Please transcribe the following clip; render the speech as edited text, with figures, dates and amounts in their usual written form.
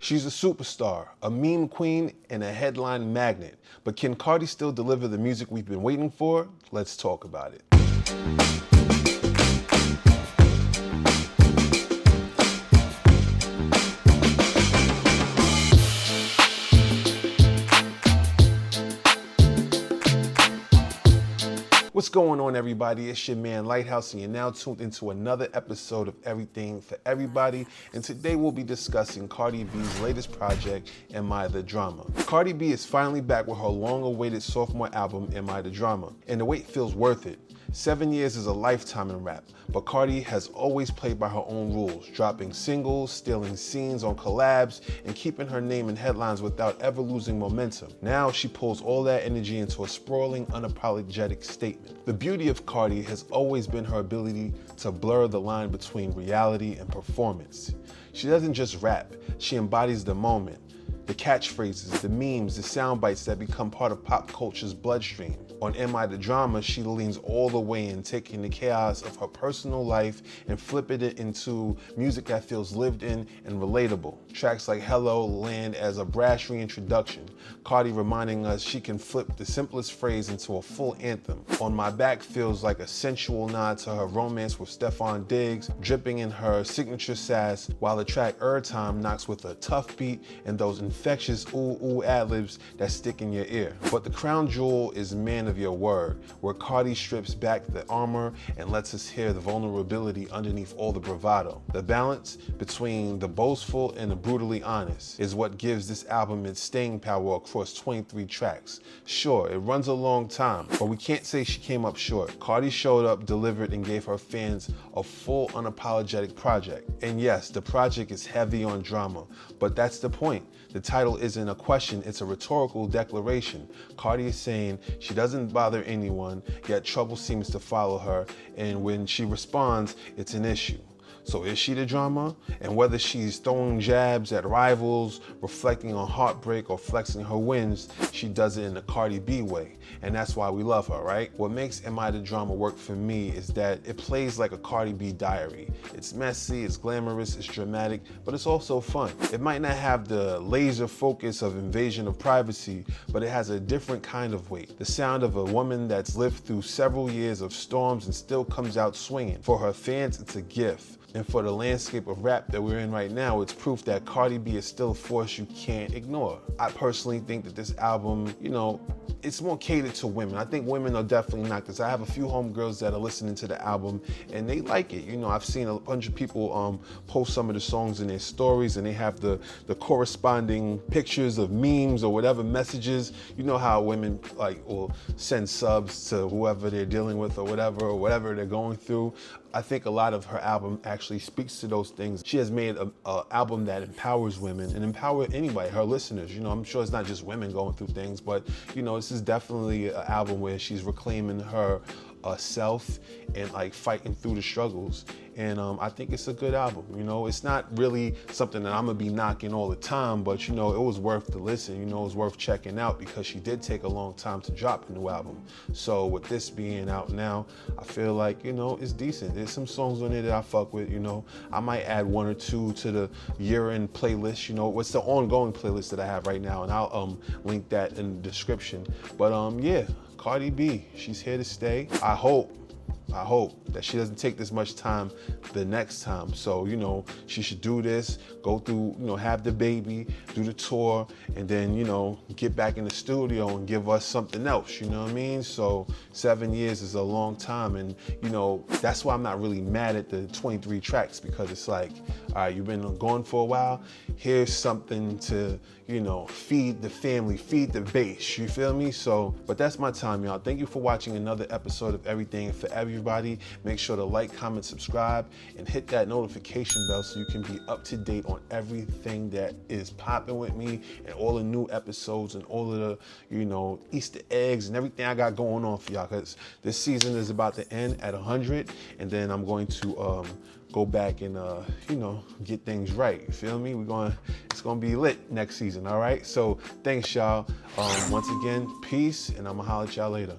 She's a superstar, a meme queen, and a headline magnet. But can Cardi still deliver the music we've been waiting for? Let's talk about it. What's going on, everybody? It's your man Lighthouse, and you're now tuned into another episode of Everything for Everybody. And today we'll be discussing Cardi B's latest project, Am I the Drama? Cardi B is finally back with her long-awaited sophomore album, Am I the Drama? And the wait feels worth it. 7 years is a lifetime in rap, but Cardi has always played by her own rules, dropping singles, stealing scenes on collabs, and keeping her name in headlines without ever losing momentum. Now she pulls all that energy into a sprawling, unapologetic statement. The beauty of Cardi has always been her ability to blur the line between reality and performance. She doesn't just rap, she embodies the moment, the catchphrases, the memes, the sound bites that become part of pop culture's bloodstream. On Am I the Drama, she leans all the way in, taking the chaos of her personal life and flipping it into music that feels lived in and relatable. Tracks like Hello land as a brash reintroduction, Cardi reminding us she can flip the simplest phrase into a full anthem. On My Back feels like a sensual nod to her romance with Stefon Diggs, dripping in her signature sass, while the track Time knocks with a tough beat and those infectious ooh ad-libs that stick in your ear. But the crown jewel is Man of Your Word, where Cardi strips back the armor and lets us hear the vulnerability underneath all the bravado. The balance between the boastful and the brutally honest is what gives this album its staying power across 23 tracks. Sure, it runs a long time, but we can't say she came up short. Cardi showed up, delivered, and gave her fans a full, unapologetic project. And yes, the project is heavy on drama, but that's the point. The title isn't a question, it's a rhetorical declaration. Cardi is saying she doesn't bother anyone, yet trouble seems to follow her, and when she responds, it's an issue. So is she the drama? And whether she's throwing jabs at rivals, reflecting on heartbreak, or flexing her wins, she does it in the Cardi B way. And that's why we love her, right? What makes Am I the Drama work for me is that it plays like a Cardi B diary. It's messy, it's glamorous, it's dramatic, but it's also fun. It might not have the laser focus of invasion of privacy, but it has a different kind of weight. The sound of a woman that's lived through several years of storms and still comes out swinging. For her fans, it's a gift. And for the landscape of rap that we're in right now, it's proof that Cardi B is still a force you can't ignore. I personally think that this album, it's more catered to women. I think women are definitely not, because I have a few homegirls that are listening to the album and they like it. I've seen a bunch of people post some of the songs in their stories, and they have the corresponding pictures of memes or whatever messages. You know how women will send subs to whoever they're dealing with or whatever they're going through. I think a lot of her album actually speaks to those things. She has made an album that empowers women and empower anybody, her listeners. I'm sure it's not just women going through things, but this is definitely an album where she's reclaiming her self and fighting through the struggles. And I think it's a good album. It's not really something that I'm gonna be knocking all the time, but it was worth the listen. It was worth checking out, because she did take a long time to drop a new album. So with this being out now, I feel like it's decent. There's some songs on there that I fuck with. I might add one or two to the year-end playlist. What's the ongoing playlist that I have right now, and I'll link that in the description. But yeah, Cardi B, she's here to stay. I hope that she doesn't take this much time the next time. So, she should do this, go through, have the baby, do the tour, and then, get back in the studio and give us something else, you know what I mean? So 7 years is a long time, and, that's why I'm not really mad at the 23 tracks, because it's like, all right, you've been gone for a while, here's something to, feed the family, feed the base, you feel me? So, but that's my time, y'all. Thank you for watching another episode of Everything for Everybody. Make sure to like, comment, subscribe, and hit that notification bell so you can be up to date on everything that is popping with me, and all the new episodes, and all of the, Easter eggs and everything I got going on for y'all, because this season is about to end at 100, and then I'm going to go back and get things right. You feel me? It's gonna be lit next season. All right. So thanks, y'all. Once again, peace, and I'm gonna holler at y'all later.